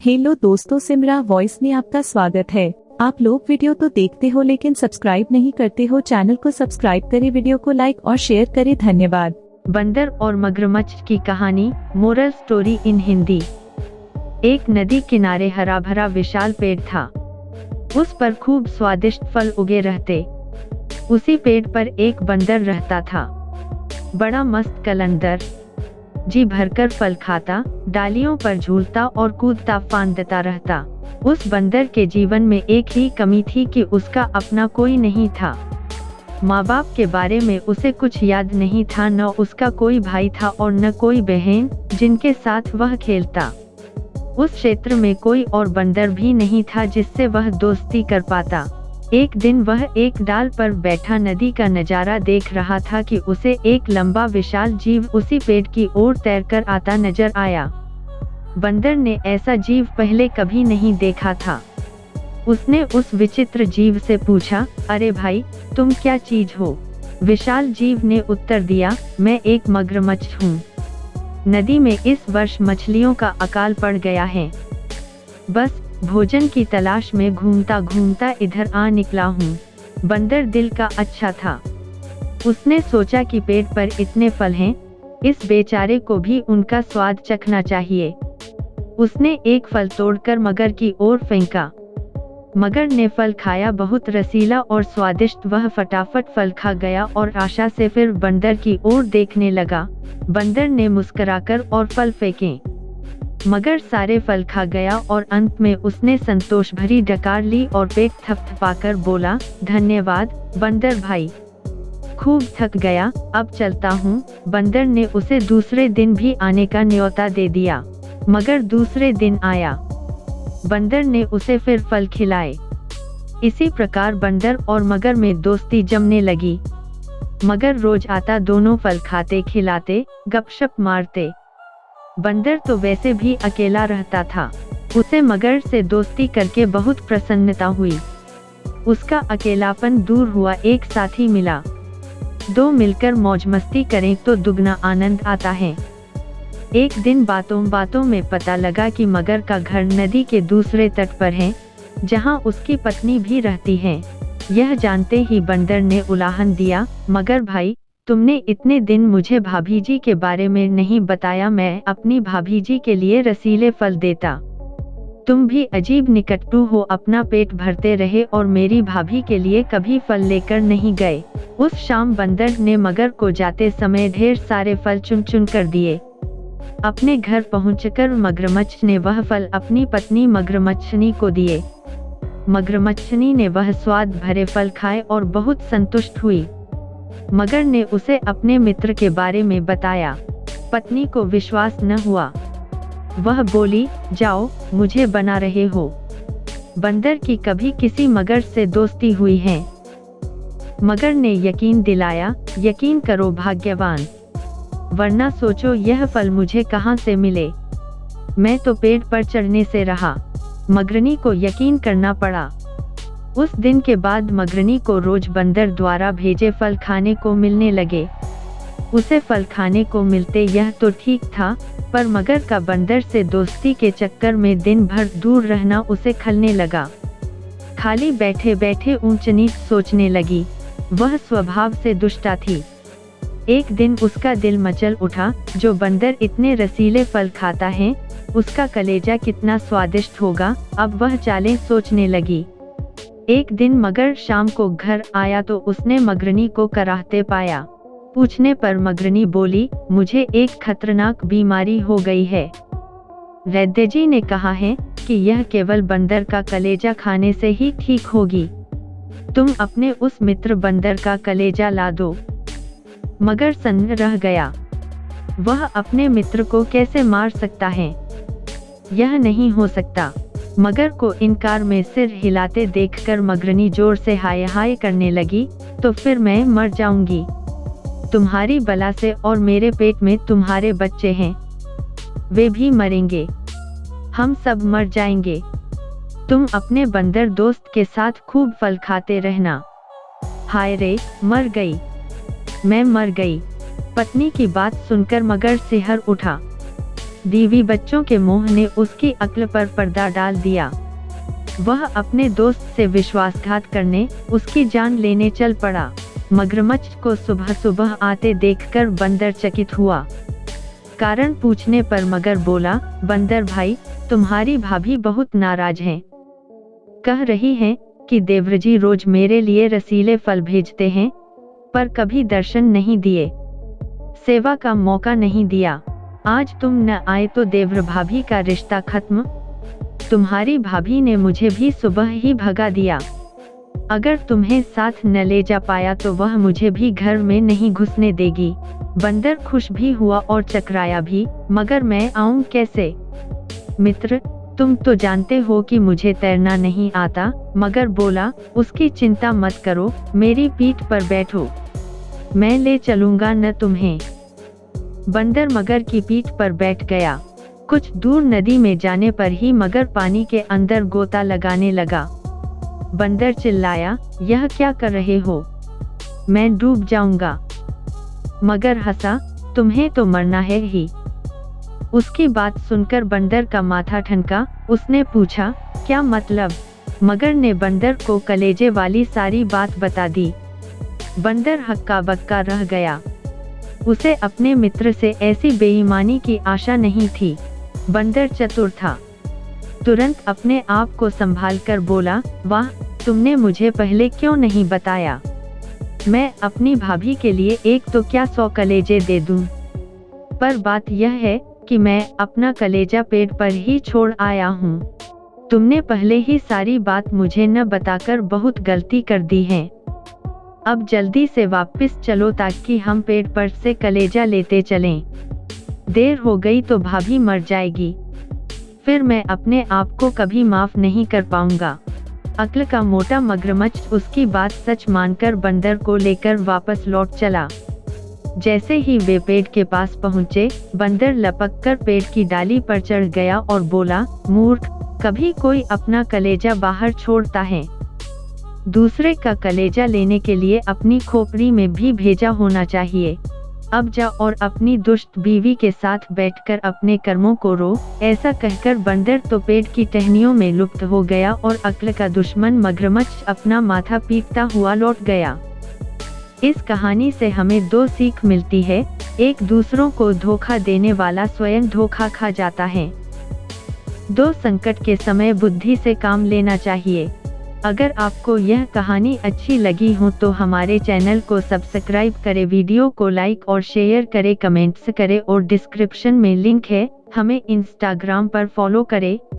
Hello दोस्तों, Simra voice में आपका स्वागत है। आप लोग वीडियो तो देखते हो लेकिन सब्सक्राइब नहीं करते हो। चैनल को सब्सक्राइब करें, वीडियो को लाइक और शेयर करें। धन्यवाद। बंदर और मगरमच्छ की कहानी। Moral story in Hindi. एक नदी किनारे हरा भरा विशाल पेड़ था। उस पर खूब स्वादिष्ट फल उगे रहते। उसी पेड़ पर एक बंदर रहता था। बड़ा मस्त कलंदर, जी भरकर फल खाता, डालियों पर झूलता और कूदता फांदता रहता। उस बंदर के जीवन में एक ही कमी थी कि उसका अपना कोई नहीं था। माँ बाप के बारे में उसे कुछ याद नहीं था, न उसका कोई भाई था और न कोई बहन जिनके साथ वह खेलता। उस क्षेत्र में कोई और बंदर भी नहीं था जिससे वह दोस्ती कर पाता। एक दिन वह एक डाल पर बैठा नदी का नजारा देख रहा था कि उसे एक लंबा विशाल जीव उसी पेड़ की ओर तैरकर आता नजर आया। बंदर ने ऐसा जीव पहले कभी नहीं देखा था। उसने उस विचित्र जीव से पूछा, अरे भाई, तुम क्या चीज हो? विशाल जीव ने उत्तर दिया, मैं एक मगरमच्छ हूँ। नदी में इस वर्ष मछलियों का अकाल पड़ गया है। बस भोजन की तलाश में घूमता घूमता इधर आ निकला हूँ। बंदर दिल का अच्छा था। उसने सोचा कि पेड़ पर इतने फल हैं, इस बेचारे को भी उनका स्वाद चखना चाहिए। उसने एक फल तोड़कर मगर की ओर फेंका। मगर ने फल खाया, बहुत रसीला और स्वादिष्ट। वह फटाफट फल खा गया और आशा से फिर बंदर की ओर देखने लगा। बंदर ने मुस्कुराकर और फल फेंके। मगर सारे फल खा गया और अंत में उसने संतोष भरी डकार ली और पेट थपथपाकर बोला, धन्यवाद बंदर भाई, खूब थक गया, अब चलता हूँ। बंदर ने उसे दूसरे दिन भी आने का न्योता दे दिया। मगर दूसरे दिन आया। बंदर ने उसे फिर फल खिलाए। इसी प्रकार बंदर और मगर में दोस्ती जमने लगी। मगर रोज आता, दोनों फल खाते खिलाते गपशप मारते। बंदर तो वैसे भी अकेला रहता था। उसे मगर से दोस्ती करके बहुत प्रसन्नता हुई। उसका अकेलापन दूर हुआ, एक साथी मिला। दो मिलकर मौज मस्ती करें तो दुगना आनंद आता है। एक दिन बातों बातों में पता लगा कि मगर का घर नदी के दूसरे तट पर है, जहां उसकी पत्नी भी रहती है। यह जानते ही बंदर ने उलाहन दिया, मगर भाई, तुमने इतने दिन मुझे भाभी जी के बारे में नहीं बताया। मैं अपनी भाभी जी के लिए रसीले फल देता। तुम भी अजीब निकट्टू हो, अपना पेट भरते रहे और मेरी भाभी के लिए कभी फल लेकर नहीं गए। उस शाम बंदर ने मगर को जाते समय ढेर सारे फल चुन चुन कर दिए। अपने घर पहुंचकर मगरमच्छ ने वह फल अपनी पत्नी मगरमच्छनी को दिए। मगरमच्छनी ने वह स्वाद भरे फल खाए और बहुत संतुष्ट हुई। मगर ने उसे अपने मित्र के बारे में बताया। पत्नी को विश्वास न हुआ। वह बोली, जाओ, मुझे बना रहे हो। बंदर की कभी किसी मगर से दोस्ती हुई है? मगर ने यकीन दिलाया, यकीन करो भाग्यवान, वरना सोचो यह फल मुझे कहाँ से मिले। मैं तो पेड़ पर चढ़ने से रहा। मगरनी को यकीन करना पड़ा। उस दिन के बाद मगरनी को रोज बंदर द्वारा भेजे फल खाने को मिलने लगे। उसे फल खाने को मिलते यह तो ठीक था, पर मगर का बंदर से दोस्ती के चक्कर में दिन भर दूर रहना उसे खलने लगा। खाली बैठे बैठे ऊंच नीच सोचने लगी। वह स्वभाव से दुष्टा थी। एक दिन उसका दिल मचल उठा, जो बंदर इतने रसीले फल खाता है, उसका कलेजा कितना स्वादिष्ट होगा। अब वह चालें सोचने लगी। एक दिन मगर शाम को घर आया तो उसने मगरनी को कराहते पाया। पूछने पर मगरनी बोली, मुझे एक खतरनाक बीमारी हो गई है। वैद्य जी ने कहा है कि यह केवल बंदर का कलेजा खाने से ही ठीक होगी। तुम अपने उस मित्र बंदर का कलेजा ला दो। मगर सन्न रह गया। वह अपने मित्र को कैसे मार सकता है? यह नहीं हो सकता। मगर को इनकार में सिर हिलाते देखकर मगरनी जोर से हाय हाय करने लगी, तो फिर मैं मर जाऊंगी। तुम्हारी बला से और मेरे पेट में तुम्हारे बच्चे हैं, वे भी मरेंगे। हम सब मर जाएंगे। तुम अपने बंदर दोस्त के साथ खूब फल खाते रहना। हाय रे, मर गई, मैं मर गई। पत्नी की बात सुनकर मगर सिहर उठा। दीवी बच्चों के मोह ने उसकी अक्ल पर पर्दा डाल दिया। वह अपने दोस्त से विश्वासघात करने, उसकी जान लेने चल पड़ा। मगरमच्छ को सुबह सुबह आते देखकर बंदर चकित हुआ। कारण पूछने पर मगर बोला, बंदर भाई, तुम्हारी भाभी बहुत नाराज हैं। कह रही हैं कि देवरजी रोज मेरे लिए रसीले फल भेजते हैं, पर कभी दर्शन नहीं दिए, सेवा का मौका नहीं दिया। आज तुम न आए तो देवर भाभी का रिश्ता खत्म। तुम्हारी भाभी ने मुझे भी सुबह ही भगा दिया। अगर तुम्हें साथ न ले जा पाया तो वह मुझे भी घर में नहीं घुसने देगी। बंदर खुश भी हुआ और चकराया भी, मगर मैं आऊं कैसे? मित्र, तुम तो जानते हो कि मुझे तैरना नहीं आता। मगर बोला, उसकी चिंता मत करो, मेरी पीठ पर बैठो, मैं ले चलूंगा न तुम्हें। बंदर मगर की पीठ पर बैठ गया। कुछ दूर नदी में जाने पर ही मगर पानी के अंदर गोता लगाने लगा। बंदर चिल्लाया, यह क्या कर रहे हो? मैं डूब जाऊंगा। मगर हंसा, तुम्हें तो मरना है ही। उसकी बात सुनकर बंदर का माथा ठनका। उसने पूछा, क्या मतलब? मगर ने बंदर को कलेजे वाली सारी बात बता दी। बंदर हक्का बक्का रह गया। उसे अपने मित्र से ऐसी बेईमानी की आशा नहीं थी। बंदर चतुर था। तुरंत अपने आप को संभालकर बोला, वाह, तुमने मुझे पहले क्यों नहीं बताया? मैं अपनी भाभी के लिए एक तो क्या 100 कलेजे दे दूं। पर बात यह है कि मैं अपना कलेजा पेट पर ही छोड़ आया हूँ। तुमने पहले ही सारी बात मुझे न बताकर बहुत गलती कर दी है। अब जल्दी से वापस चलो ताकि हम पेट पर से कलेजा लेते चलें। देर हो गई तो भाभी मर जाएगी, फिर मैं अपने आप को कभी माफ नहीं कर पाऊंगा। अक्ल का मोटा मगरमच्छ उसकी बात सच मानकर बंदर को लेकर वापस लौट चला। जैसे ही वे पेड़ के पास पहुँचे, बंदर लपक कर पेड़ की डाली पर चढ़ गया और बोला, मूर्ख, कभी कोई अपना कलेजा बाहर छोड़ता है? दूसरे का कलेजा लेने के लिए अपनी खोपड़ी में भी भेजा होना चाहिए। अब जा और अपनी दुष्ट बीवी के साथ बैठकर अपने कर्मों को रो। ऐसा कहकर बंदर तो पेड़ की टहनियों में लुप्त हो गया और अक्ल का दुश्मन मगरमच्छ अपना माथा पीटता हुआ लौट गया। इस कहानी से हमें 2 सीख मिलती है। एक, दूसरों को धोखा देने वाला स्वयं धोखा खा जाता है। 2, संकट के समय बुद्धि से काम लेना चाहिए। अगर आपको यह कहानी अच्छी लगी हो तो हमारे चैनल को सब्सक्राइब करें, वीडियो को लाइक और शेयर करें, कमेंट्स करें और डिस्क्रिप्शन में लिंक है, हमें इंस्टाग्राम पर फॉलो करें।